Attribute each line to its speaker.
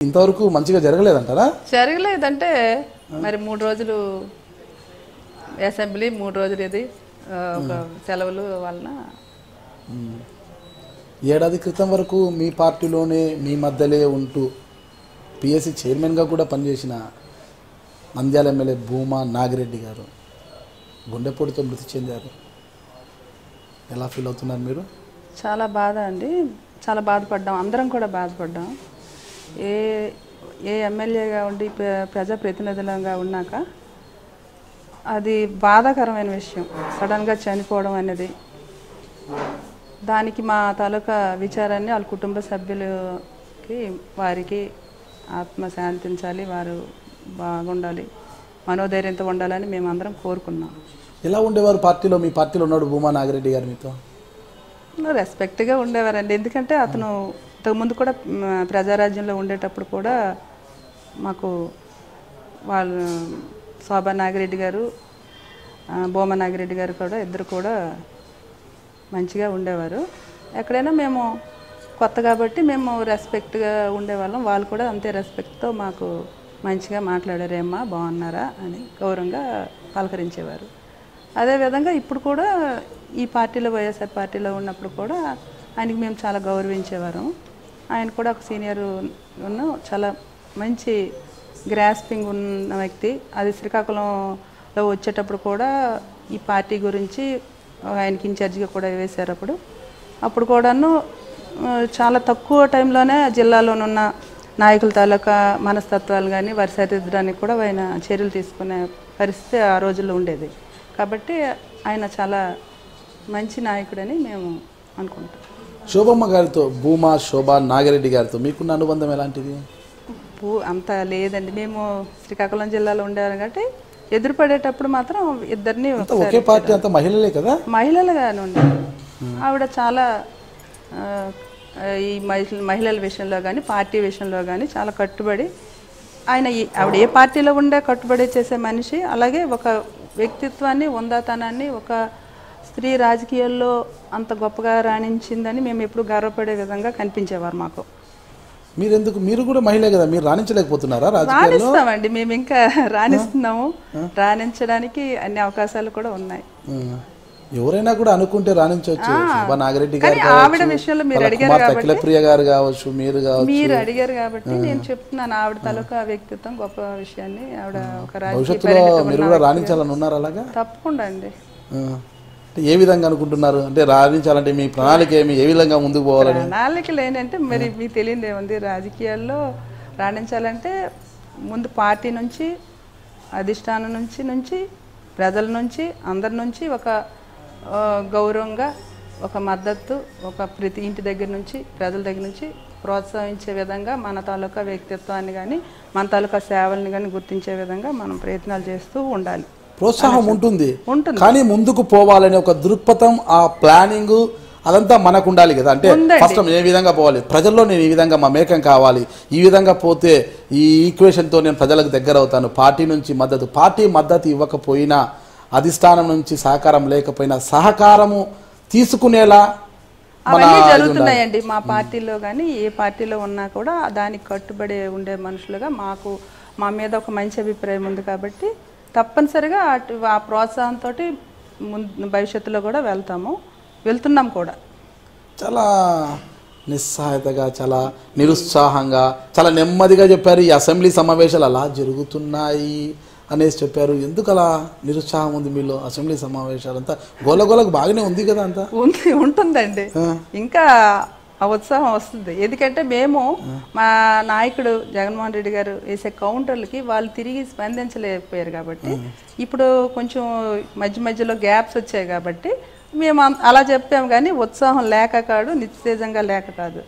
Speaker 1: ఇంతవరకు మంచిగా జరగలేదంటారా?
Speaker 2: జరగలేదంటే మరి 3 రోజులు అసెంబ్లీ, 3 రోజులు ఇది ఒక సెలవులు వలన.
Speaker 1: ఏడాది క్రితం వరకు మీ పార్టీలోనే మీ మధ్యలో ఉంటూ పిఎస్సి చైర్మన్గా కూడా పనిచేసిన నంద్యాల ఎమ్మెల్యే భూమా నాగిరెడ్డి గారు గుండెపోటుతో మృతి చెందారు. ఎలా ఫీల్ అవుతున్నారు మీరు?
Speaker 2: చాలా బాధ అండి, చాలా బాధపడ్డాం, అందరం కూడా బాధపడ్డాం. ఏ ఎమ్మెల్యేగా ఉండి ప్రజాప్రతినిధులంగా ఉన్నాక అది బాధాకరమైన విషయం. సడన్గా చనిపోవడం అనేది, దానికి మా తాలూకా విచారాన్ని వాళ్ళ కుటుంబ సభ్యులకి వారికి ఆత్మ శాంతించాలి, వారు బాగుండాలి, మనోధైర్యంతో ఉండాలని మేమందరం కోరుకున్నాం.
Speaker 1: ఎలా ఉండేవారు పార్టీలో? మీ పార్టీలో ఉన్నాడు భూమా నాగిరెడ్డి గారు మీతో
Speaker 2: రెస్పెక్ట్గా ఉండేవారండి. ఎందుకంటే అతను ఇంతకుముందు కూడా ప్రజారాజ్యంలో ఉండేటప్పుడు కూడా మాకు వాళ్ళు శోభా నాగిరెడ్డి గారు, భూమా నాగిరెడ్డి గారు కూడా ఇద్దరు కూడా మంచిగా ఉండేవారు. ఎక్కడైనా మేము కొత్త కాబట్టి మేము రెస్పెక్ట్గా ఉండేవాళ్ళం, వాళ్ళు కూడా అంతే రెస్పెక్ట్తో మాకు మంచిగా మాట్లాడారేమ్మా బాగున్నారా అని గౌరవంగా పలకరించేవారు. అదేవిధంగా ఇప్పుడు కూడా ఈ పార్టీలో వైఎస్ఆర్ పార్టీలో ఉన్నప్పుడు కూడా ఆయనకి మేము చాలా గౌరవించేవారు. ఆయన కూడా ఒక సీనియర్ చాలా మంచి గ్రాస్పింగ్ ఉన్న వ్యక్తి. అది శ్రీకాకుళంలో వచ్చేటప్పుడు కూడా ఈ పార్టీ గురించి ఆయనకి ఇన్ఛార్జిగా కూడా వేశారు. అప్పుడు కూడాను చాలా తక్కువ టైంలోనే జిల్లాలోనున్న నాయకుల తాలూకా మనస్తత్వాలు కానీ వారి సరిదిద్దడానికి కూడా ఆయన చర్యలు తీసుకునే పరిస్థితి ఆ రోజుల్లో ఉండేది. కాబట్టి ఆయన చాలా మంచి నాయకుడని మేము అనుకుంటాం.
Speaker 1: శోభమ్మ గారితో, భూమా శోభా నాగిరెడ్డి గారితో మీకున్న అనుబంధం ఎలాంటిది?
Speaker 2: అంత లేదండి. మేము శ్రీకాకుళం జిల్లాలో ఉండేవారు కాబట్టి ఎదురుపడేటప్పుడు మాత్రం ఇద్దరిని
Speaker 1: ఒకే పార్టీ, అంత మహిళలే కదా?
Speaker 2: మహిళలుగానే ఉండేది. ఆవిడ చాలా ఈ మహిళల విషయంలో కానీ పార్టీ విషయంలో కానీ చాలా కట్టుబడి, ఆవిడ ఏ పార్టీలో ఉండే కట్టుబడి చేసే మనిషి. అలాగే ఒక వ్యక్తిత్వాన్ని, ఉందాతనాన్ని, ఒక స్త్రీ రాజకీయాల్లో అంత గొప్పగా రాణించిందని మేము ఎప్పుడు గర్వపడే విధంగా కనిపించేవారు మాకు.
Speaker 1: మీరు కూడా మహిళే కదా, మీరు రాణించలేకపోతున్నారా?
Speaker 2: రాణిస్తామండి, మేము ఇంకా రాణిస్తున్నాము. రాణించడానికి అన్ని అవకాశాలు కూడా ఉన్నాయి.
Speaker 1: ఎవరైనా కూడా అనుకుంటే రాణించవచ్చు. శోభా నాగిరెడ్డి గారు,
Speaker 2: ఆవిడ విషయంలో మీరు అడిగారు కాబట్టి,
Speaker 1: ప్రియ గారు కావచ్చు, మీరు
Speaker 2: అడిగారు కాబట్టి నేను చెప్తున్నాను. ఆవిడ తాలూకా వ్యక్తిత్వం గొప్ప విషయాన్ని ఆవిడ ఒక
Speaker 1: భవిష్యత్తులో మీరు కూడా రాణించాలని ఉన్నారు. అలాగా
Speaker 2: తప్పకుండా అండి.
Speaker 1: ఏ విధంగా అనుకుంటున్నారు? అంటే రాణించాలంటే మీ ప్రణాళిక ఏమి, ఏ విధంగా ముందుకు పోవాలని?
Speaker 2: ప్రణాళికలు ఏంటంటే మరి మీకు తెలియదు ఏముంది, రాజకీయాల్లో రాణించాలంటే ముందు పార్టీ నుంచి, అధిష్టానం నుంచి ప్రజల నుంచి, అందరి నుంచి ఒక గౌరవంగా, ఒక మద్దతు, ఒక ప్రతి ఇంటి దగ్గర నుంచి, ప్రజల దగ్గర నుంచి ప్రోత్సహించే విధంగా మన తాలూకా వ్యక్తిత్వాన్ని కానీ మన తాలూకా సేవల్ని కానీ గుర్తించే విధంగా మనం ప్రయత్నాలు చేస్తూ ఉండాలి.
Speaker 1: ప్రోత్సాహం ఉంటుంది, కానీ ముందుకు పోవాలనే ఒక దృక్పథం, ఆ ప్లానింగ్ అదంతా మనకు ఉండాలి కదా. అంటే ఫస్ట్ ఏ విధంగా పోవాలి, ప్రజల్లో నేను ఈ విధంగా మమేకం కావాలి, ఈ విధంగా పోతే ఈ ఈక్వేషన్తో నేను ప్రజలకు దగ్గర అవుతాను. పార్టీ నుంచి పార్టీ మద్దతు ఇవ్వకపోయినా, అధిష్టానం నుంచి సహకారం లేకపోయినా సహకారము తీసుకునేలా
Speaker 2: అవన్నీ జరుగుతున్నాయండి మా పార్టీలో. కానీ ఏ పార్టీలో ఉన్నా కూడా దానికి కట్టుబడి ఉండే మనుషులుగా మా మీద ఒక మంచి అభిప్రాయం ఉంది కాబట్టి తప్పనిసరిగా ఆ ప్రోత్సాహంతో భవిష్యత్తులో కూడా వెళ్తున్నాం కూడా.
Speaker 1: చాలా నిస్సహాయతగా, చాలా నిరుత్సాహంగా, చాలా నెమ్మదిగా చెప్పారు. ఈ అసెంబ్లీ సమావేశాలు అలా జరుగుతున్నాయి అనేసి చెప్పారు. ఎందుకు అలా నిరుత్సాహం ఉంది మీలో? అసెంబ్లీ సమావేశాలంతా గోలగోలకు బాగానే ఉంది కదా? అంతా
Speaker 2: ఉంటుందండి, ఇంకా ఆ ఉత్సాహం వస్తుంది. ఎందుకంటే మేము మా నాయకుడు జగన్మోహన్ రెడ్డి గారు వేసే కౌంటర్లకి వాళ్ళు తిరిగి స్పందించలేకపోయారు కాబట్టి, ఇప్పుడు కొంచెం మధ్యలో గ్యాప్స్ వచ్చాయి కాబట్టి మేము అలా చెప్పాము. కానీ ఉత్సాహం లేక కాదు, నిస్తేజంగా లేక కాదు.